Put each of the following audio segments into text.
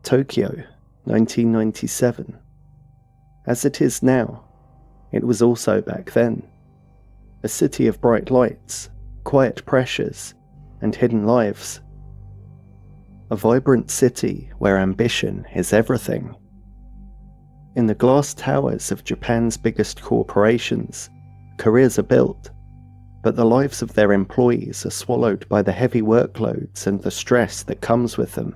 Tokyo, 1997. As it is now, it was also back then. A city of bright lights, quiet pressures, and hidden lives. A vibrant city where ambition is everything. In the glass towers of Japan's biggest corporations, careers are built, but the lives of their employees are swallowed by the heavy workloads and the stress that comes with them.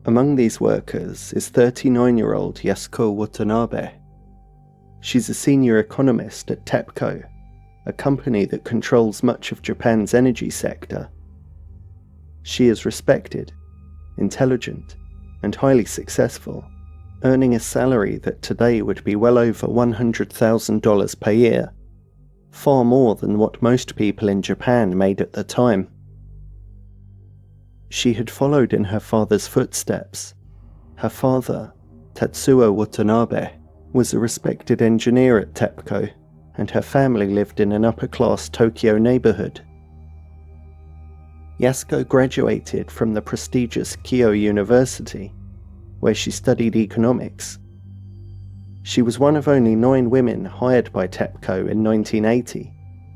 Among these workers is 39-year-old Yasuko Watanabe. She's a senior economist at TEPCO, a company that controls much of Japan's energy sector. She is respected, intelligent, and highly successful, earning a salary that today would be well over $100,000 per year, far more than what most people in Japan made at the time. She had followed in her father's footsteps. Her father, Tatsuo Watanabe, was a respected engineer at TEPCO, and her family lived in an upper-class Tokyo neighborhood. Yasuko graduated from the prestigious Keio University, where she studied economics. She was one of only 9 women hired by TEPCO in 1980,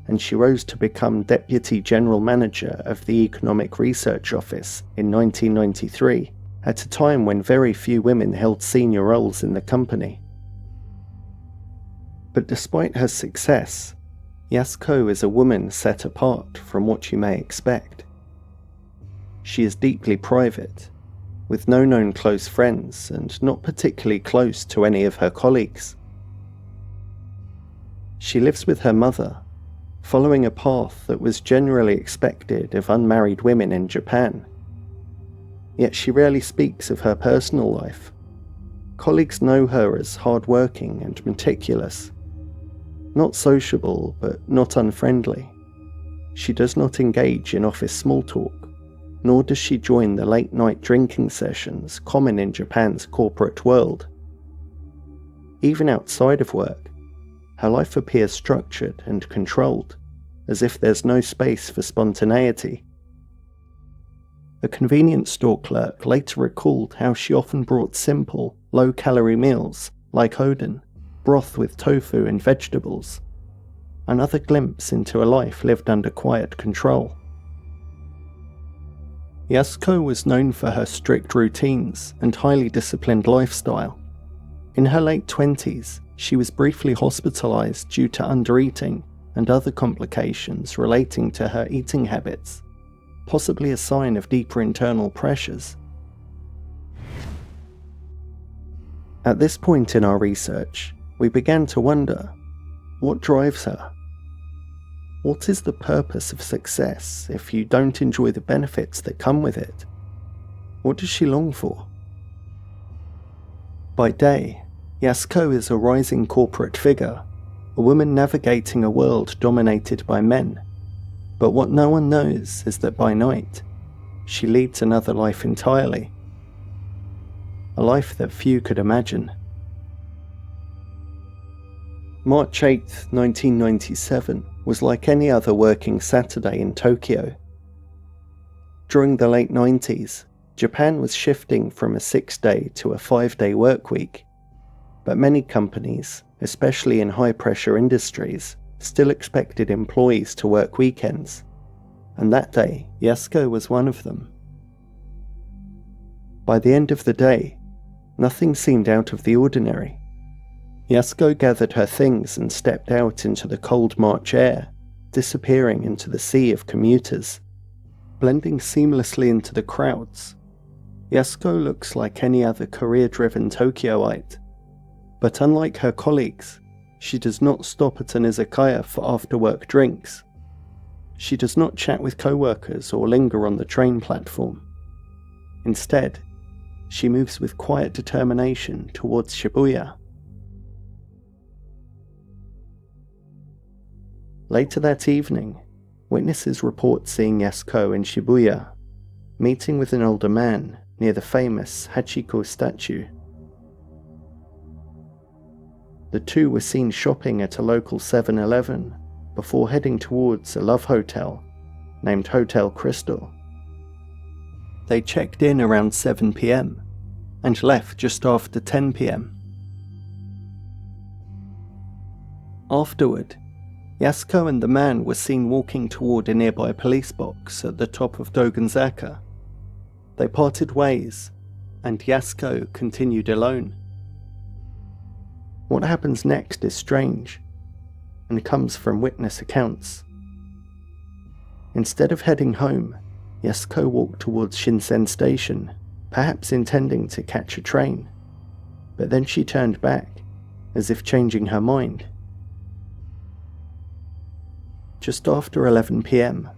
and she rose to become Deputy General Manager of the Economic Research Office in 1993, at a time when very few women held senior roles in the company. But despite her success, Yasuko is a woman set apart from what you may expect. She is deeply private, with no known close friends and not particularly close to any of her colleagues. She lives with her mother, following a path that was generally expected of unmarried women in Japan. Yet she rarely speaks of her personal life. Colleagues know her as hardworking and meticulous. Not sociable, but not unfriendly. She does not engage in office small talk, nor does she join the late-night drinking sessions common in Japan's corporate world. Even outside of work, her life appears structured and controlled, as if there's no space for spontaneity. A convenience store clerk later recalled how she often brought simple, low-calorie meals like oden, broth with tofu and vegetables, another glimpse into a life lived under quiet control. Yasuko was known for her strict routines and highly disciplined lifestyle. In her late 20s, she was briefly hospitalized due to undereating and other complications relating to her eating habits, possibly a sign of deeper internal pressures. At this point in our research, we began to wonder, what drives her? What is the purpose of success if you don't enjoy the benefits that come with it? What does she long for? By day, Yasuko is a rising corporate figure, a woman navigating a world dominated by men. But what no one knows is that by night, she leads another life entirely. A life that few could imagine. March 8, 1997 was like any other working Saturday in Tokyo. During the late 90s, Japan was shifting from a 6-day to a 5-day work week, but many companies, especially in high-pressure industries, still expected employees to work weekends, and that day, Yasuko was one of them. By the end of the day, nothing seemed out of the ordinary. Yasuko gathered her things and stepped out into the cold March air, disappearing into the sea of commuters, blending seamlessly into the crowds. Yasuko looks like any other career-driven Tokyoite, but unlike her colleagues, she does not stop at an izakaya for after-work drinks. She does not chat with co-workers or linger on the train platform. Instead, she moves with quiet determination towards Shibuya. Later that evening, witnesses report seeing Yasuko in Shibuya, meeting with an older man near the famous Hachiko statue. The two were seen shopping at a local 7-Eleven before heading towards a love hotel named Hotel Crystal. they checked in around 7 p.m. and left just after 10 p.m. Afterward, Yasuko and the man were seen walking toward a nearby police box at the top of Dogonzaka. They parted ways, and Yasuko continued alone. What happens next is strange, and comes from witness accounts. Instead of heading home, Yasuko walked towards Shinsen Station, perhaps intending to catch a train, but then she turned back, as if changing her mind. Just after 11 p.m,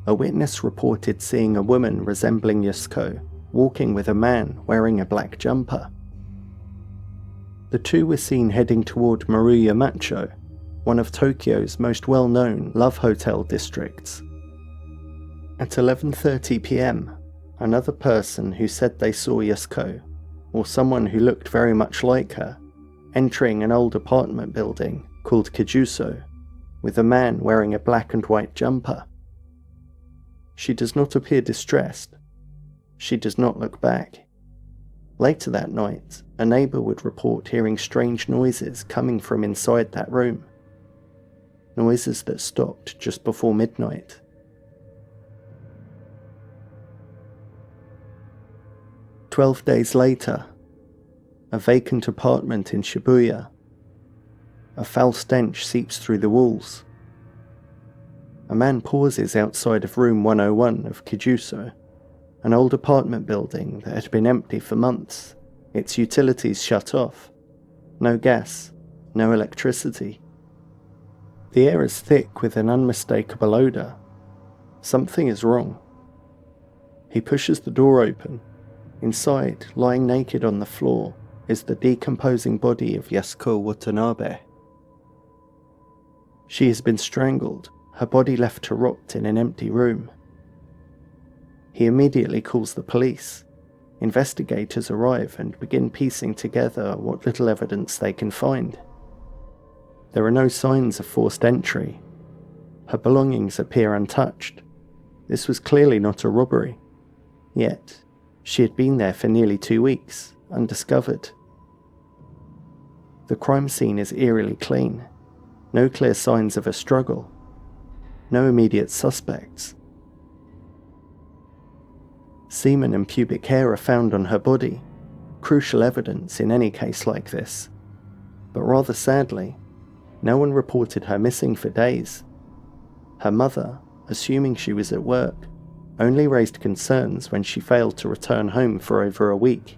a witness reported seeing a woman resembling Yasuko walking with a man wearing a black jumper. The two were seen heading toward Maruya Macho, one of Tokyo's most well-known love hotel districts. At 11:30 p.m, another person who said they saw Yasuko, or someone who looked very much like her, entering an old apartment building called Kijuso, with a man wearing a black and white jumper. She does not appear distressed. She does not look back. Later that night, a neighbour would report hearing strange noises coming from inside that room. Noises that stopped just before midnight. "12 days later, a vacant apartment in Shibuya. A foul stench seeps through the walls. A man pauses outside of room 101 of Kijuso, an old apartment building that had been empty for months, its utilities shut off. No gas, no electricity. The air is thick with an unmistakable odour. Something is wrong. He pushes the door open. Inside, lying naked on the floor, is the decomposing body of Yasuko Watanabe. She has been strangled, her body left to rot in an empty room. He immediately calls the police. Investigators arrive and begin piecing together what little evidence they can find. There are no signs of forced entry. Her belongings appear untouched. This was clearly not a robbery. Yet, she had been there for nearly 2 weeks, undiscovered. The crime scene is eerily clean. No clear signs of a struggle. No immediate suspects. Semen and pubic hair are found on her body, crucial evidence in any case like this. But rather sadly, no one reported her missing for days. Her mother, assuming she was at work, only raised concerns when she failed to return home for over a week.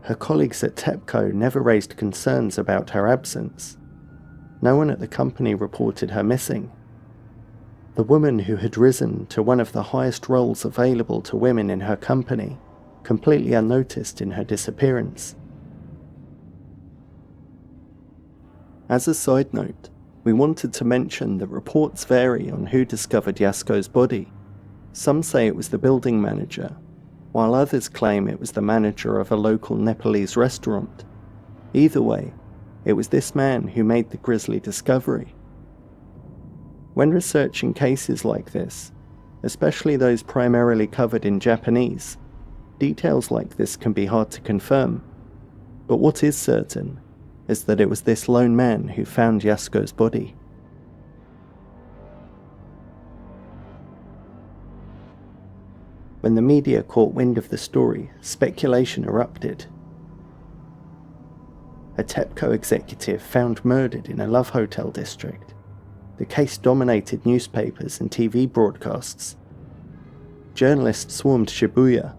Her colleagues at TEPCO never raised concerns about her absence. No one at the company reported her missing. The woman who had risen to one of the highest roles available to women in her company, completely unnoticed in her disappearance. As a side note, we wanted to mention that reports vary on who discovered Yasuko's body. Some say it was the building manager, while others claim it was the manager of a local Nepalese restaurant. Either way, it was this man who made the grisly discovery. When researching cases like this, especially those primarily covered in Japanese, details like this can be hard to confirm. But what is certain is that it was this lone man who found Yasuko's body. When the media caught wind of the story, speculation erupted. A TEPCO executive found murdered in a love hotel district. The case dominated newspapers and TV broadcasts. Journalists swarmed Shibuya,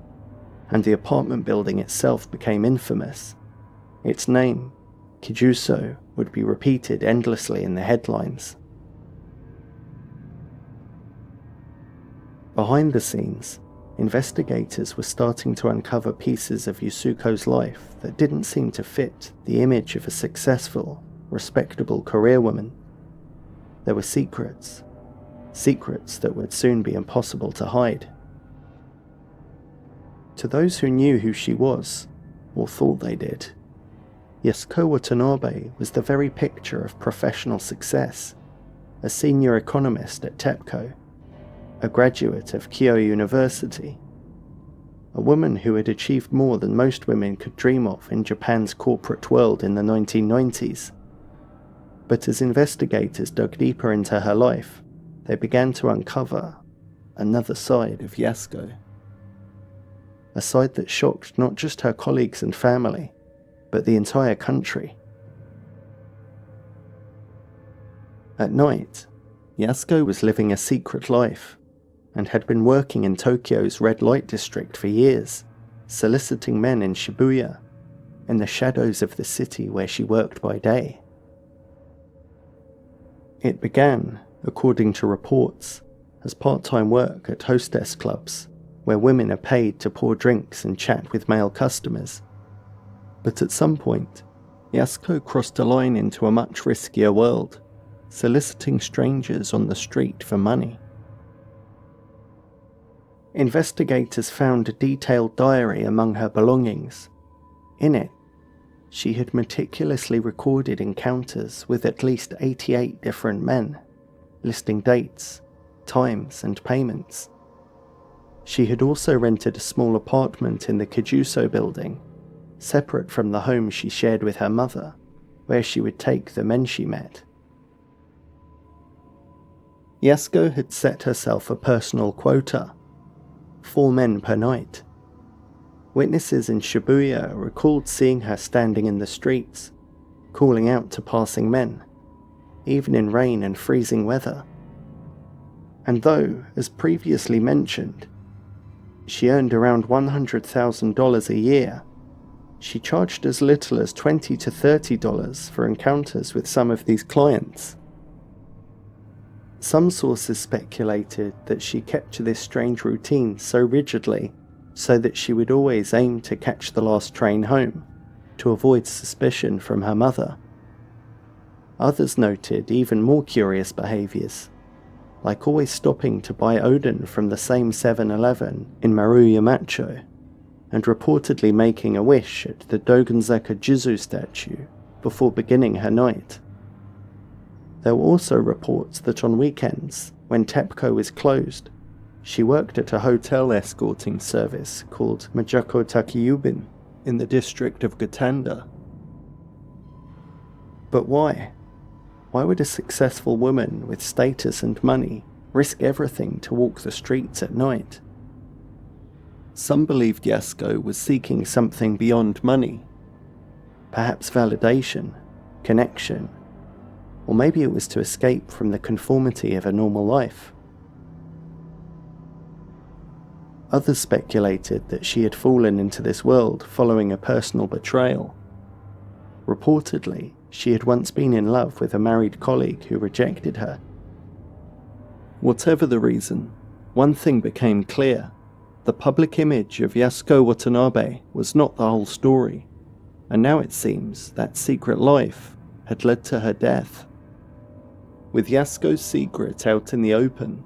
and the apartment building itself became infamous. Its name, Kijuso, would be repeated endlessly in the headlines. Behind the scenes, investigators were starting to uncover pieces of Yasuko's life that didn't seem to fit the image of a successful, respectable career woman. There were secrets that would soon be impossible to hide. To those who knew who she was, or thought they did, Yasuko Watanabe was the very picture of professional success, a senior economist at TEPCO, a graduate of Kyoto University, a woman who had achieved more than most women could dream of in Japan's corporate world in the 1990s. But as investigators dug deeper into her life, they began to uncover another side of Yasuko. A side that shocked not just her colleagues and family, but the entire country. At night, Yasuko was living a secret life and had been working in Tokyo's red light district for years, soliciting men in Shibuya, in the shadows of the city where she worked by day. It began, according to reports, as part-time work at hostess clubs, where women are paid to pour drinks and chat with male customers. But at some point, Yasuko crossed a line into a much riskier world, soliciting strangers on the street for money. Investigators found a detailed diary among her belongings. In it, she had meticulously recorded encounters with at least 88 different men, listing dates, times, and payments. She had also rented a small apartment in the Kijuso building, separate from the home she shared with her mother, where she would take the men she met. Yasuko had set herself a personal quota: 4 men per night. Witnesses in Shibuya recalled seeing her standing in the streets, calling out to passing men, even in rain and freezing weather. And though, as previously mentioned, she earned around $100,000 a year, she charged as little as $20 to $30 for encounters with some of these clients. Some sources speculated that she kept this strange routine so rigidly so that she would always aim to catch the last train home, to avoid suspicion from her mother. Others noted even more curious behaviours, like always stopping to buy Odin from the same 7-Eleven in Maruyamacho, and reportedly making a wish at the Dogonzaka Jizu statue before beginning her night. There were also reports that on weekends, when TEPCO is closed, she worked at a hotel escorting service called Majako Takiyubin in the district of Gatanda. But why? Why would a successful woman with status and money risk everything to walk the streets at night? Some believed Yasuko was seeking something beyond money. Perhaps validation, connection, or maybe it was to escape from the conformity of a normal life. Others speculated that she had fallen into this world following a personal betrayal. Reportedly, she had once been in love with a married colleague who rejected her. Whatever the reason, one thing became clear: the public image of Yasuko Watanabe was not the whole story, and now it seems that secret life had led to her death. With Yasuko's secret out in the open,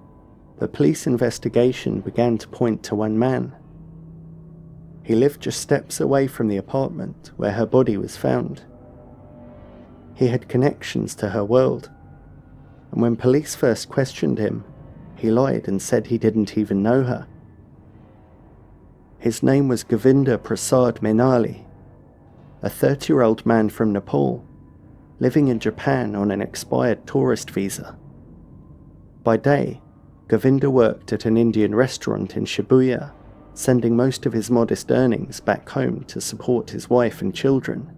the police investigation began to point to one man. He lived just steps away from the apartment where her body was found. He had connections to her world, and when police first questioned him, he lied and said he didn't even know her. His name was Govinda Prasad Menali, a 30-year-old man from Nepal, living in Japan on an expired tourist visa. By day, Govinda worked at an Indian restaurant in Shibuya, sending most of his modest earnings back home to support his wife and children.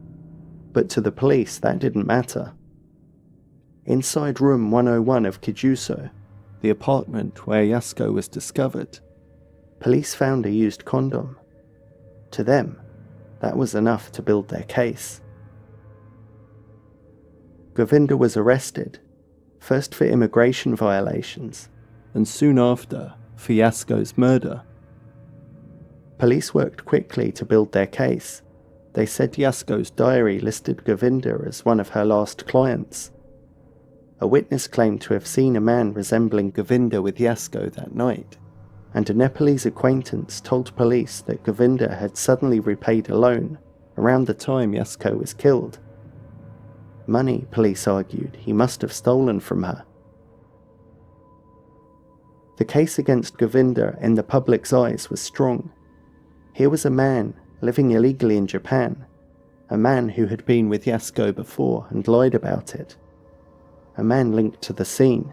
But to the police, that didn't matter. Inside room 101 of Kijuso, the apartment where Yasuko was discovered, police found a used condom. To them, that was enough to build their case. Govinda was arrested, first for immigration violations, and soon after for Yasuko's murder. Police worked quickly to build their case. They said Yasuko's diary listed Govinda as one of her last clients. A witness claimed to have seen a man resembling Govinda with Yasuko that night, and a Nepalese acquaintance told police that Govinda had suddenly repaid a loan around the time Yasuko was killed. Money, police argued, he must have stolen from her. The case against Govinda in the public's eyes was strong. Here was a man living illegally in Japan, a man who had been with Yasuko before and lied about it, a man linked to the scene.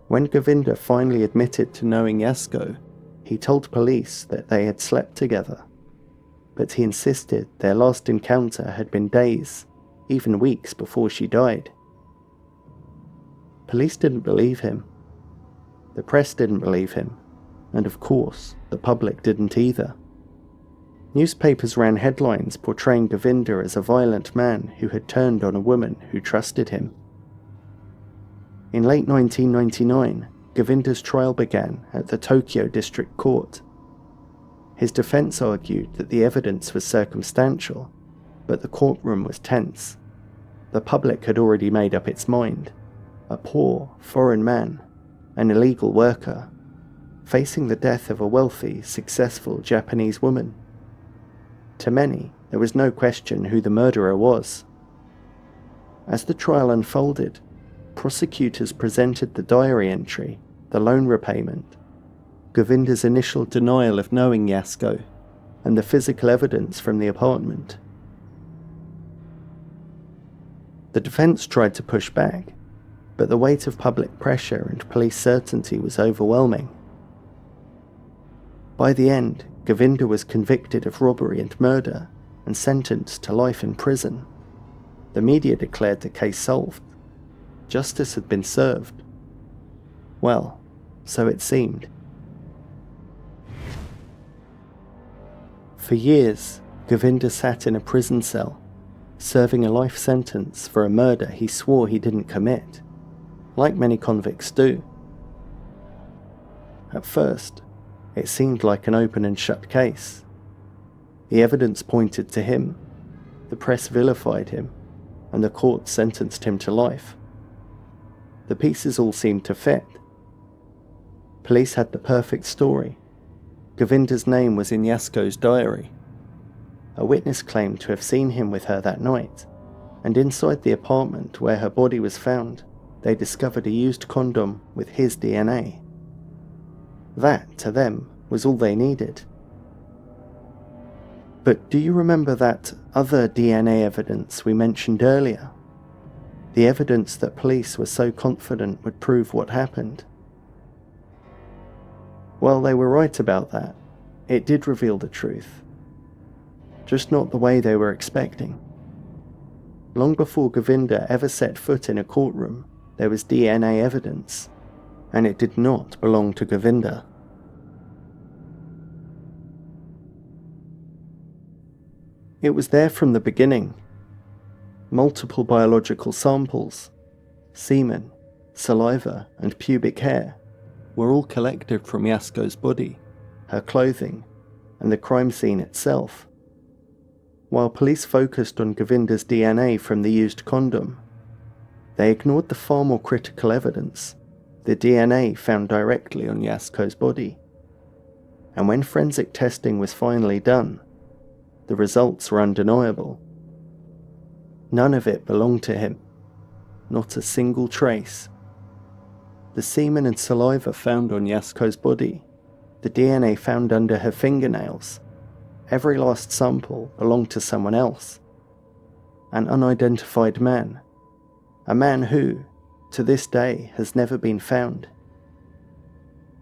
When Govinda finally admitted to knowing Yasuko, he told police that they had slept together, but he insisted their last encounter had been days, even weeks before she died. Police didn't believe him. The press didn't believe him, and of course, the public didn't either. Newspapers ran headlines portraying Govinda as a violent man who had turned on a woman who trusted him. In late 1999, Govinda's trial began at the Tokyo District Court. His defense argued that the evidence was circumstantial, but the courtroom was tense. The public had already made up its mind. A poor, foreign man, an illegal worker, facing the death of a wealthy, successful Japanese woman. To many, there was no question who the murderer was. As the trial unfolded, prosecutors presented the diary entry, the loan repayment, Govinda's initial denial of knowing Yasuko, and the physical evidence from the apartment. The defense tried to push back, but the weight of public pressure and police certainty was overwhelming. By the end, Govinda was convicted of robbery and murder and sentenced to life in prison. The media declared the case solved. Justice had been served. Well, so it seemed. For years, Govinda sat in a prison cell, serving a life sentence for a murder he swore he didn't commit, like many convicts do. At first, it seemed like an open and shut case. The evidence pointed to him, the press vilified him, and the court sentenced him to life. The pieces all seemed to fit. Police had the perfect story. Govinda's name was in Yasuko's diary. A witness claimed to have seen him with her that night, and inside the apartment where her body was found, they discovered a used condom with his DNA. That, to them, was all they needed. But do you remember that other DNA evidence we mentioned earlier? The evidence that police were so confident would prove what happened? Well, they were right about that. It did reveal the truth. Just not the way they were expecting. Long before Govinda ever set foot in a courtroom, there was DNA evidence, and it did not belong to Govinda. It was there from the beginning. Multiple biological samples, semen, saliva, and pubic hair, were all collected from Yasuko's body, her clothing, and the crime scene itself. While police focused on Govinda's DNA from the used condom, they ignored the far more critical evidence, the DNA found directly on Yasuko's body. And when forensic testing was finally done, the results were undeniable. None of it belonged to him, not a single trace. The semen and saliva found on Yasuko's body, the DNA found under her fingernails, every last sample belonged to someone else. An unidentified man, a man who, to this day, has never been found.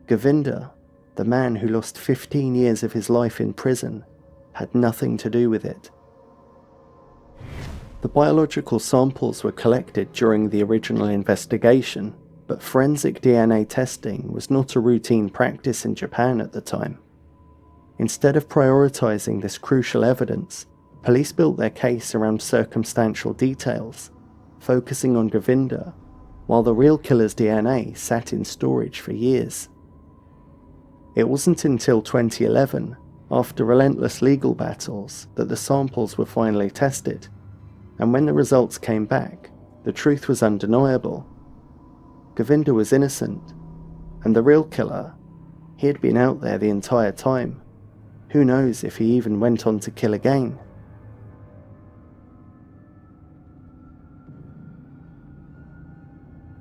Govinda, the man who lost 15 years of his life in prison, had nothing to do with it. The biological samples were collected during the original investigation, but forensic DNA testing was not a routine practice in Japan at the time. Instead of prioritizing this crucial evidence, police built their case around circumstantial details, focusing on Govinda, while the real killer's DNA sat in storage for years. It wasn't until 2011, after relentless legal battles, that the samples were finally tested, and when the results came back, the truth was undeniable. Govinda was innocent, and the real killer, he had been out there the entire time. Who knows if he even went on to kill again?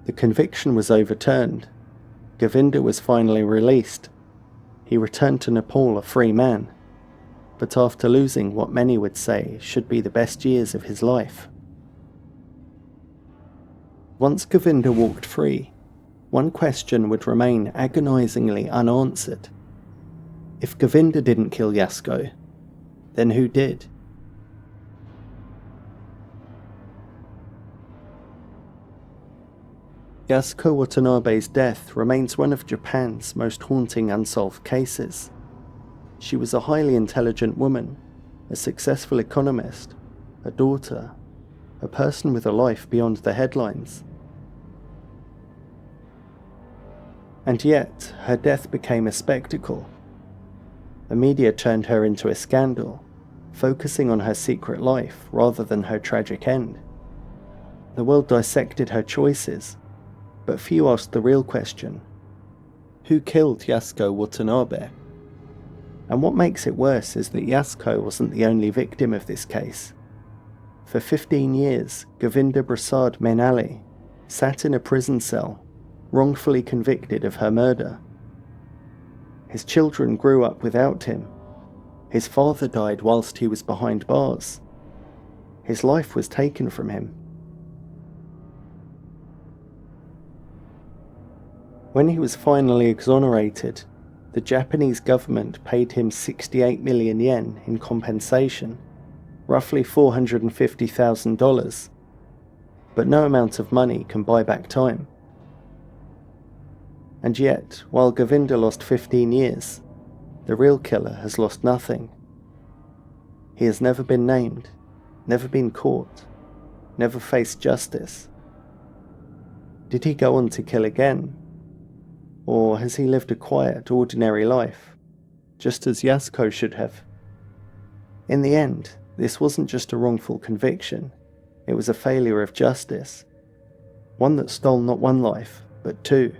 The conviction was overturned. Govinda was finally released. He returned to Nepal a free man, but after losing what many would say should be the best years of his life. Once Govinda walked free, one question would remain agonizingly unanswered. If Govinda didn't kill Yasuko, then who did? Yasuko Watanabe's death remains one of Japan's most haunting unsolved cases. She was a highly intelligent woman, a successful economist, a daughter, a person with a life beyond the headlines. And yet, her death became a spectacle. The media turned her into a scandal, focusing on her secret life rather than her tragic end. The world dissected her choices, but few asked the real question: who killed Yasuko Watanabe? And what makes it worse is that Yasuko wasn't the only victim of this case. For 15 years, Govinda Prasad Menali sat in a prison cell, wrongfully convicted of her murder. His children grew up without him. His father died whilst he was behind bars. His life was taken from him. When he was finally exonerated, the Japanese government paid him 68 million yen in compensation, roughly $450,000. But no amount of money can buy back time. And yet, while Govinda lost 15 years, the real killer has lost nothing. He has never been named, never been caught, never faced justice. Did he go on to kill again? Or has he lived a quiet, ordinary life, just as Yasuko should have? In the end, this wasn't just a wrongful conviction, it was a failure of justice. One that stole not one life, but two.